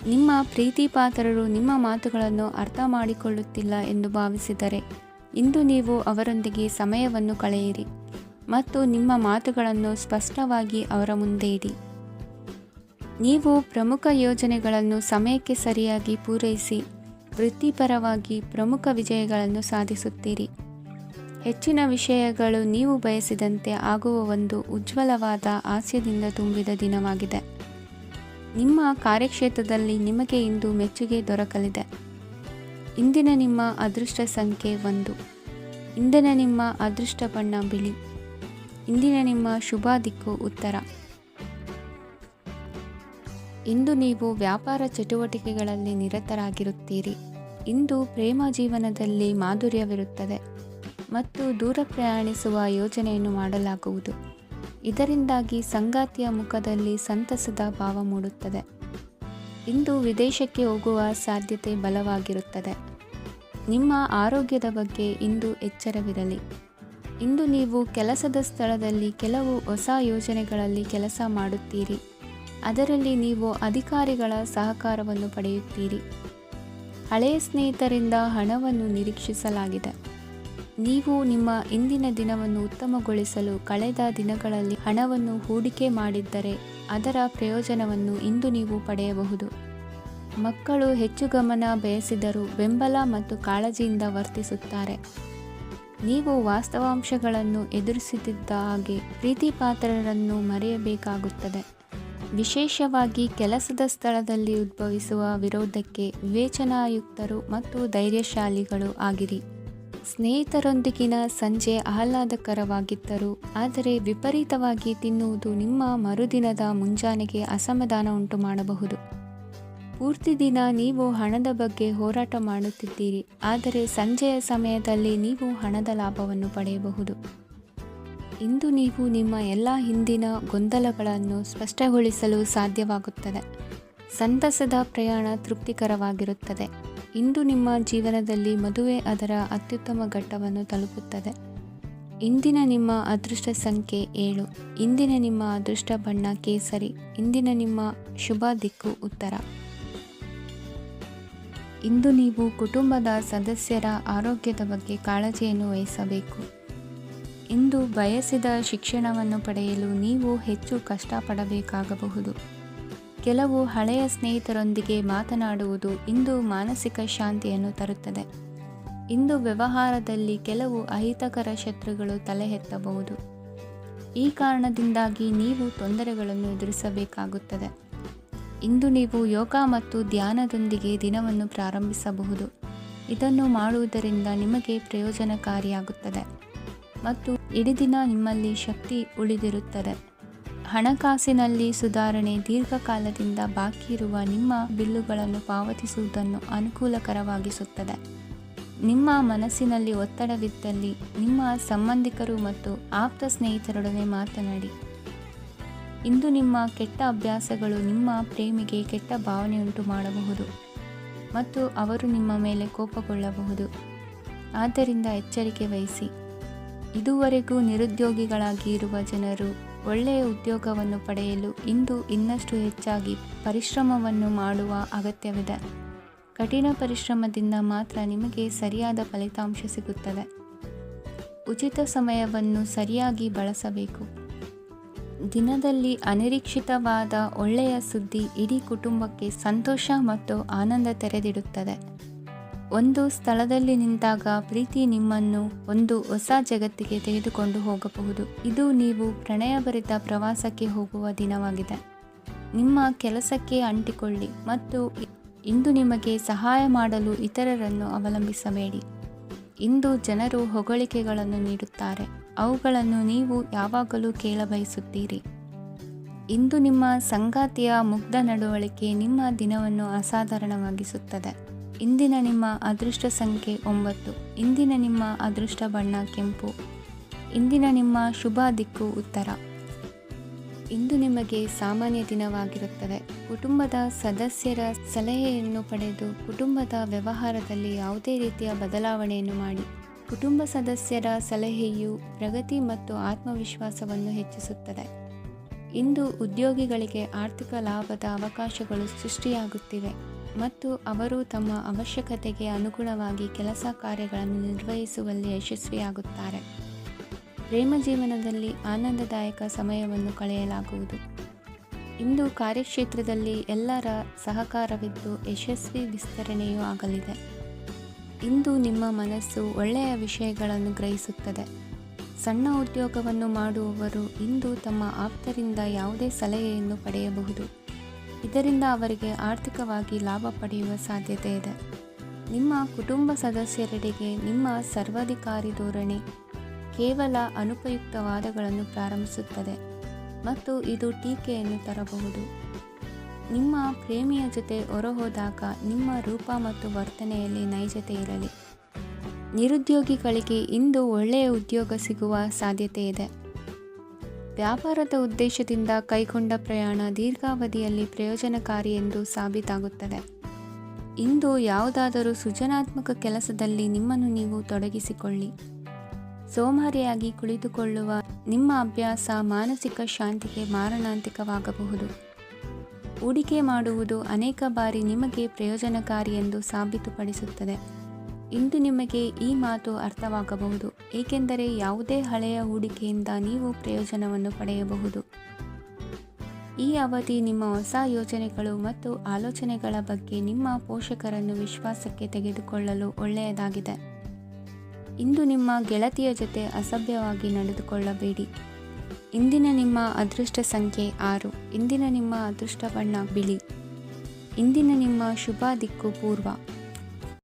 Speaker 1: ನಿಮ್ಮ ಪ್ರೀತಿ ಪಾತ್ರರು ನಿಮ್ಮ ಮಾತುಗಳನ್ನು ಅರ್ಥ ಮಾಡಿಕೊಳ್ಳುತ್ತಿಲ್ಲ ಎಂದು ಭಾವಿಸಿದರೆ ಇಂದು ನೀವು ಅವರೊಂದಿಗೆ ಸಮಯವನ್ನು ಕಳೆಯಿರಿ ಮತ್ತು ನಿಮ್ಮ ಮಾತುಗಳನ್ನು ಸ್ಪಷ್ಟವಾಗಿ ಅವರ ಮುಂದೆ ಇಡಿ. ನೀವು ಪ್ರಮುಖ ಯೋಜನೆಗಳನ್ನು ಸಮಯಕ್ಕೆ ಸರಿಯಾಗಿ ಪೂರೈಸಿ ವೃತ್ತಿಪರವಾಗಿ ಪ್ರಮುಖ ವಿಜಯಗಳನ್ನು ಸಾಧಿಸುತ್ತೀರಿ. ಹೆಚ್ಚಿನ ವಿಷಯಗಳು ನೀವು ಬಯಸಿದಂತೆ ಆಗುವ ಒಂದು ಉಜ್ವಲವಾದ ಹಾಸ್ಯದಿಂದ ತುಂಬಿದ ದಿನವಾಗಿದೆ. ನಿಮ್ಮ ಕಾರ್ಯಕ್ಷೇತ್ರದಲ್ಲಿ ನಿಮಗೆ ಇಂದು ಮೆಚ್ಚುಗೆ ದೊರಕಲಿದೆ. ಇಂದಿನ ನಿಮ್ಮ ಅದೃಷ್ಟ ಸಂಖ್ಯೆ 1. ಇಂದಿನ ನಿಮ್ಮ ಅದೃಷ್ಟ ಬಣ್ಣ ಬಿಳಿ. ಇಂದಿನ ನಿಮ್ಮ ಶುಭ ದಿಕ್ಕು ಉತ್ತರ. ಇಂದು ನೀವು ವ್ಯಾಪಾರ ಚಟುವಟಿಕೆಗಳಲ್ಲಿ ನಿರತರಾಗಿರುತ್ತೀರಿ. ಇಂದು ಪ್ರೇಮ ಜೀವನದಲ್ಲಿ ಮಾಧುರ್ಯವಿರುತ್ತದೆ ಮತ್ತು ದೂರ ಪ್ರಯಾಣಿಸುವ ಯೋಜನೆಯನ್ನು ಮಾಡಲಾಗುವುದು. ಇದರಿಂದಾಗಿ ಸಂಗಾತಿಯ ಮುಖದಲ್ಲಿ ಸಂತಸದ ಭಾವ ಮೂಡುತ್ತದೆ. ಇಂದು ವಿದೇಶಕ್ಕೆ ಹೋಗುವ ಸಾಧ್ಯತೆ ಬಲವಾಗಿರುತ್ತದೆ. ನಿಮ್ಮ ಆರೋಗ್ಯದ ಬಗ್ಗೆ ಇಂದು ಎಚ್ಚರವಿರಲಿ. ಇಂದು ನೀವು ಕೆಲಸದ ಸ್ಥಳದಲ್ಲಿ ಕೆಲವು ಹೊಸ ಯೋಜನೆಗಳಲ್ಲಿ ಕೆಲಸ ಮಾಡುತ್ತೀರಿ. ಅದರಲ್ಲಿ ನೀವು ಅಧಿಕಾರಿಗಳ ಸಹಕಾರವನ್ನು ಪಡೆಯುತ್ತೀರಿ. ಹಳೆಯ ಸ್ನೇಹಿತರಿಂದ ಹಣವನ್ನು ನಿರೀಕ್ಷಿಸಲಾಗಿದೆ. ನೀವು ನಿಮ್ಮ ಇಂದಿನ ದಿನವನ್ನು ಉತ್ತಮಗೊಳಿಸಲು ಕಳೆದ ದಿನಗಳಲ್ಲಿ ಹಣವನ್ನು ಹೂಡಿಕೆ ಮಾಡಿದ್ದರೆ ಅದರ ಪ್ರಯೋಜನವನ್ನು ಇಂದು ನೀವು ಪಡೆಯಬಹುದು. ಮಕ್ಕಳು ಹೆಚ್ಚು ಗಮನ ಬಯಸಿದರೂ ಬೆಂಬಲ ಮತ್ತು ಕಾಳಜಿಯಿಂದ ವರ್ತಿಸುತ್ತಾರೆ. ನೀವು ವಾಸ್ತವಾಂಶಗಳನ್ನು ಎದುರಿಸುತ್ತಿದ್ದ ಹಾಗೆ ಪ್ರೀತಿಪಾತ್ರರನ್ನು ಮರೆಯಬೇಕಾಗುತ್ತದೆ. ವಿಶೇಷವಾಗಿ ಕೆಲಸದ ಸ್ಥಳದಲ್ಲಿ ಉದ್ಭವಿಸುವ ವಿರೋಧಕ್ಕೆ ವಿವೇಚನಾಯುಕ್ತರು ಮತ್ತು ಧೈರ್ಯಶಾಲಿಗಳು ಆಗಿರಿ. ಸ್ನೇಹಿತರೊಂದಿಗಿನ ಸಂಜೆ ಆಹ್ಲಾದಕರವಾಗಿದ್ದರೂ ಆದರೆ ವಿಪರೀತವಾಗಿ ತಿನ್ನುವುದು ನಿಮ್ಮ ಮರುದಿನದ ಮುಂಜಾನೆಗೆ ಅಸಮಾಧಾನ ಉಂಟು ಮಾಡಬಹುದು. ಪೂರ್ತಿ ದಿನ ನೀವು ಹಣದ ಬಗ್ಗೆ ಹೋರಾಟ ಮಾಡುತ್ತಿದ್ದೀರಿ, ಆದರೆ ಸಂಜೆಯ ಸಮಯದಲ್ಲಿ ನೀವು ಹಣದ ಲಾಭವನ್ನು ಪಡೆಯಬಹುದು. ಇಂದು ನೀವು ನಿಮ್ಮ ಎಲ್ಲ ಹಿಂದಿನ ಗೊಂದಲಗಳನ್ನು ಸ್ಪಷ್ಟಗೊಳಿಸಲು ಸಾಧ್ಯವಾಗುತ್ತದೆ. ಸಂತಸದ ಪ್ರಯಾಣ ತೃಪ್ತಿಕರವಾಗಿರುತ್ತದೆ. ಇಂದು ನಿಮ್ಮ ಜೀವನದಲ್ಲಿ ಮದುವೆ ಅದರ ಅತ್ಯುತ್ತಮ ಘಟ್ಟವನ್ನು ತಲುಪುತ್ತದೆ. ಇಂದಿನ ನಿಮ್ಮ ಅದೃಷ್ಟ ಸಂಖ್ಯೆ 7. ಇಂದಿನ ನಿಮ್ಮ ಅದೃಷ್ಟ ಬಣ್ಣ ಕೇಸರಿ. ಇಂದಿನ ನಿಮ್ಮ ಶುಭ ದಿಕ್ಕು ಉತ್ತರ. ಇಂದು ನೀವು ಕುಟುಂಬದ ಸದಸ್ಯರ ಆರೋಗ್ಯದ ಬಗ್ಗೆ ಕಾಳಜಿಯನ್ನು ವಹಿಸಬೇಕು. ಇಂದು ಬಯಸಿದ ಶಿಕ್ಷಣವನ್ನು ಪಡೆಯಲು ನೀವು ಹೆಚ್ಚು ಕಷ್ಟಪಡಬೇಕಾಗಬಹುದು. ಕೆಲವು ಹಳೆಯ ಸ್ನೇಹಿತರೊಂದಿಗೆ ಮಾತನಾಡುವುದು ಇಂದು ಮಾನಸಿಕ ಶಾಂತಿಯನ್ನು ತರುತ್ತದೆ. ಇಂದು ವ್ಯವಹಾರದಲ್ಲಿ ಕೆಲವು ಅಹಿತಕರ ಶತ್ರುಗಳು ತಲೆ ಎತ್ತಬಹುದು. ಈ ಕಾರಣದಿಂದಾಗಿ ನೀವು ತೊಂದರೆಗಳನ್ನು ಎದುರಿಸಬೇಕಾಗುತ್ತದೆ. ಇಂದು ನೀವು ಯೋಗ ಮತ್ತು ಧ್ಯಾನದೊಂದಿಗೆ ದಿನವನ್ನು ಪ್ರಾರಂಭಿಸಬಹುದು. ಇದನ್ನು ಮಾಡುವುದರಿಂದ ನಿಮಗೆ ಪ್ರಯೋಜನಕಾರಿಯಾಗುತ್ತದೆ ಮತ್ತು ಇಡೀ ದಿನ ನಿಮ್ಮಲ್ಲಿ ಶಕ್ತಿ ಉಳಿದಿರುತ್ತದೆ. ಹಣಕಾಸಿನಲ್ಲಿ ಸುಧಾರಣೆ ದೀರ್ಘಕಾಲದಿಂದ ಬಾಕಿ ಇರುವ ನಿಮ್ಮ ಬಿಲ್ಲುಗಳನ್ನು ಪಾವತಿಸುವುದನ್ನು ಅನುಕೂಲಕರವಾಗಿಸುತ್ತದೆ. ನಿಮ್ಮ ಮನಸ್ಸಿನಲ್ಲಿ ಒತ್ತಡವಿದ್ದಲ್ಲಿ ನಿಮ್ಮ ಸಂಬಂಧಿಕರು ಮತ್ತು ಆಪ್ತ ಸ್ನೇಹಿತರೊಡನೆ ಮಾತನಾಡಿ. ಇಂದು ನಿಮ್ಮ ಕೆಟ್ಟ ಅಭ್ಯಾಸಗಳು ನಿಮ್ಮ ಪ್ರೇಮಿಗೆ ಕೆಟ್ಟ ಭಾವನೆಯುಂಟು ಮಾಡಬಹುದು ಮತ್ತು ಅವರು ನಿಮ್ಮ ಮೇಲೆ ಕೋಪಗೊಳ್ಳಬಹುದು. ಆದ್ದರಿಂದ ಎಚ್ಚರಿಕೆ ವಹಿಸಿ. ಇದುವರೆಗೂ ನಿರುದ್ಯೋಗಿಗಳಾಗಿ ಇರುವ ಜನರು ಒಳ್ಳೆಯ ಉದ್ಯೋಗವನ್ನು ಪಡೆಯಲು ಇಂದು ಇನ್ನಷ್ಟು ಹೆಚ್ಚಾಗಿ ಪರಿಶ್ರಮವನ್ನು ಮಾಡುವ ಅಗತ್ಯವಿದೆ. ಕಠಿಣ ಪರಿಶ್ರಮದಿಂದ ಮಾತ್ರ ನಿಮಗೆ ಸರಿಯಾದ ಫಲಿತಾಂಶ ಸಿಗುತ್ತದೆ. ಉಚಿತ ಸಮಯವನ್ನು ಸರಿಯಾಗಿ ಬಳಸಬೇಕು. ದಿನದಲ್ಲಿ ಅನಿರೀಕ್ಷಿತವಾದ ಒಳ್ಳೆಯ ಸುದ್ದಿ ಇಡೀ ಕುಟುಂಬಕ್ಕೆ ಸಂತೋಷ ಮತ್ತು ಆನಂದ ತೆರೆದಿಡುತ್ತದೆ. ಒಂದು ಸ್ಥಳದಲ್ಲಿ ನಿಂತಾಗ ಪ್ರೀತಿ ನಿಮ್ಮನ್ನು ಒಂದು ಹೊಸ ಜಗತ್ತಿಗೆ ತೆಗೆದುಕೊಂಡು ಹೋಗಬಹುದು. ಇದು ನೀವು ಪ್ರಣಯಭರಿತ ಪ್ರವಾಸಕ್ಕೆ ಹೋಗುವ ದಿನವಾಗಿದೆ. ನಿಮ್ಮ ಕೆಲಸಕ್ಕೆ ಅಂಟಿಕೊಳ್ಳಿ ಮತ್ತು ಇಂದು ನಿಮಗೆ ಸಹಾಯ ಮಾಡಲು ಇತರರನ್ನು ಅವಲಂಬಿಸಬೇಡಿ. ಇಂದು ಜನರು ಹೊಗಳಿಕೆಗಳನ್ನು ನೀಡುತ್ತಾರೆ, ಅವುಗಳನ್ನು ನೀವು ಯಾವಾಗಲೂ ಕೇಳಬಯಸುತ್ತೀರಿ. ಇಂದು ನಿಮ್ಮ ಸಂಗಾತಿಯ ಮುಗ್ಧ ನಡವಳಿಕೆ ನಿಮ್ಮ ದಿನವನ್ನು ಅಸಾಧಾರಣವಾಗಿಸುತ್ತದೆ. ಇಂದಿನ ನಿಮ್ಮ ಅದೃಷ್ಟ ಸಂಖ್ಯೆ 9. ಇಂದಿನ ನಿಮ್ಮ ಅದೃಷ್ಟ ಬಣ್ಣ ಕೆಂಪು. ಇಂದಿನ ನಿಮ್ಮ ಶುಭ ದಿಕ್ಕು ಉತ್ತರ. ಇಂದು ನಿಮಗೆ ಸಾಮಾನ್ಯ ದಿನವಾಗಿರುತ್ತದೆ. ಕುಟುಂಬದ ಸದಸ್ಯರ ಸಲಹೆಯನ್ನು ಪಡೆದು ಕುಟುಂಬದ ವ್ಯವಹಾರದಲ್ಲಿ ಯಾವುದೇ ರೀತಿಯ ಬದಲಾವಣೆಯನ್ನು ಮಾಡಿ. ಕುಟುಂಬ ಸದಸ್ಯರ ಸಲಹೆಯು ಪ್ರಗತಿ ಮತ್ತು ಆತ್ಮವಿಶ್ವಾಸವನ್ನು ಹೆಚ್ಚಿಸುತ್ತದೆ. ಇಂದು ಉದ್ಯೋಗಿಗಳಿಗೆ ಆರ್ಥಿಕ ಲಾಭದ ಅವಕಾಶಗಳು ಸೃಷ್ಟಿಯಾಗುತ್ತಿವೆ ಮತ್ತು ಅವರು ತಮ್ಮ ಅವಶ್ಯಕತೆಗೆ ಅನುಗುಣವಾಗಿ ಕೆಲಸ ಕಾರ್ಯಗಳನ್ನು ನಿರ್ವಹಿಸುವಲ್ಲಿ ಯಶಸ್ವಿಯಾಗುತ್ತಾರೆ. ಪ್ರೇಮ ಜೀವನದಲ್ಲಿ ಆನಂದದಾಯಕ ಸಮಯವನ್ನು ಕಳೆಯಲಾಗುವುದು. ಇಂದು ಕಾರ್ಯಕ್ಷೇತ್ರದಲ್ಲಿ ಎಲ್ಲರ ಸಹಕಾರವಿದ್ದು ಯಶಸ್ವಿ ವಿಸ್ತರಣೆಯೂ ಆಗಲಿದೆ. ಇಂದು ನಿಮ್ಮ ಮನಸ್ಸು ಒಳ್ಳೆಯ ವಿಷಯಗಳನ್ನು ಗ್ರಹಿಸುತ್ತದೆ. ಸಣ್ಣ ಉದ್ಯೋಗವನ್ನು ಮಾಡುವವರು ಇಂದು ತಮ್ಮ ಆಪ್ತರಿಂದ ಯಾವುದೇ ಸಲಹೆಯನ್ನು ಪಡೆಯಬಹುದು. ಇದರಿಂದ ಅವರಿಗೆ ಆರ್ಥಿಕವಾಗಿ ಲಾಭ ಪಡೆಯುವ ಸಾಧ್ಯತೆ ಇದೆ. ನಿಮ್ಮ ಕುಟುಂಬ ಸದಸ್ಯರೆಡೆಗೆ ನಿಮ್ಮ ಸರ್ವಾಧಿಕಾರಿ ಧೋರಣೆ ಕೇವಲ ಅನುಪಯುಕ್ತ ವಾದಗಳನ್ನು ಪ್ರಾರಂಭಿಸುತ್ತದೆ ಮತ್ತು ಇದು ಟೀಕೆಯನ್ನು ತರಬಹುದು. ನಿಮ್ಮ ಪ್ರೇಮಿಯ ಜೊತೆ ಹೊರಹೋದಾಗ ನಿಮ್ಮ ರೂಪ ಮತ್ತು ವರ್ತನೆಯಲ್ಲಿ ನೈಜತೆ ಇರಲಿ. ನಿರುದ್ಯೋಗಿಗಳಿಗೆ ಇಂದು ಒಳ್ಳೆಯ ಉದ್ಯೋಗ ಸಿಗುವ ಸಾಧ್ಯತೆ ಇದೆ. ವ್ಯಾಪಾರದ ಉದ್ದೇಶದಿಂದ ಕೈಗೊಂಡ ಪ್ರಯಾಣ ದೀರ್ಘಾವಧಿಯಲ್ಲಿ ಪ್ರಯೋಜನಕಾರಿ ಎಂದು ಸಾಬೀತಾಗುತ್ತದೆ. ಇಂದು ಯಾವುದಾದರೂ ಸೃಜನಾತ್ಮಕ ಕೆಲಸದಲ್ಲಿ ನಿಮ್ಮನ್ನು ನೀವು ತೊಡಗಿಸಿಕೊಳ್ಳಿ. ಸೋಮಾರಿಯಾಗಿ ಕುಳಿತುಕೊಳ್ಳುವ ನಿಮ್ಮ ಅಭ್ಯಾಸ ಮಾನಸಿಕ ಶಾಂತಿಗೆ ಮಾರಣಾಂತಿಕವಾಗಬಹುದು. ಹೂಡಿಕೆ ಮಾಡುವುದು ಅನೇಕ ಬಾರಿ ನಿಮಗೆ ಪ್ರಯೋಜನಕಾರಿ ಎಂದು ಸಾಬೀತುಪಡಿಸುತ್ತದೆ. ಇಂದು ನಿಮಗೆ ಈ ಮಾತು ಅರ್ಥವಾಗಬಹುದು, ಏಕೆಂದರೆ ಯಾವುದೇ ಹಳೆಯ ಹೂಡಿಕೆಯಿಂದ ನೀವು ಪ್ರಯೋಜನವನ್ನು ಪಡೆಯಬಹುದು. ಈ ಅವಧಿ ನಿಮ್ಮ ಹೊಸ ಯೋಜನೆಗಳು ಮತ್ತು ಆಲೋಚನೆಗಳ ಬಗ್ಗೆ ನಿಮ್ಮ ಪೋಷಕರನ್ನು ವಿಶ್ವಾಸಕ್ಕೆ ತೆಗೆದುಕೊಳ್ಳಲು ಒಳ್ಳೆಯದಾಗಿದೆ. ಇಂದು ನಿಮ್ಮ ಗೆಳತಿಯ ಜೊತೆ ಅಸಭ್ಯವಾಗಿ ನಡೆದುಕೊಳ್ಳಬೇಡಿ. ಇಂದಿನ ನಿಮ್ಮ ಅದೃಷ್ಟ ಸಂಖ್ಯೆ 6. ಇಂದಿನ ನಿಮ್ಮ ಅದೃಷ್ಟ ಬಣ್ಣ ಬಿಳಿ. ಇಂದಿನ ನಿಮ್ಮ ಶುಭ ದಿಕ್ಕು ಪೂರ್ವ.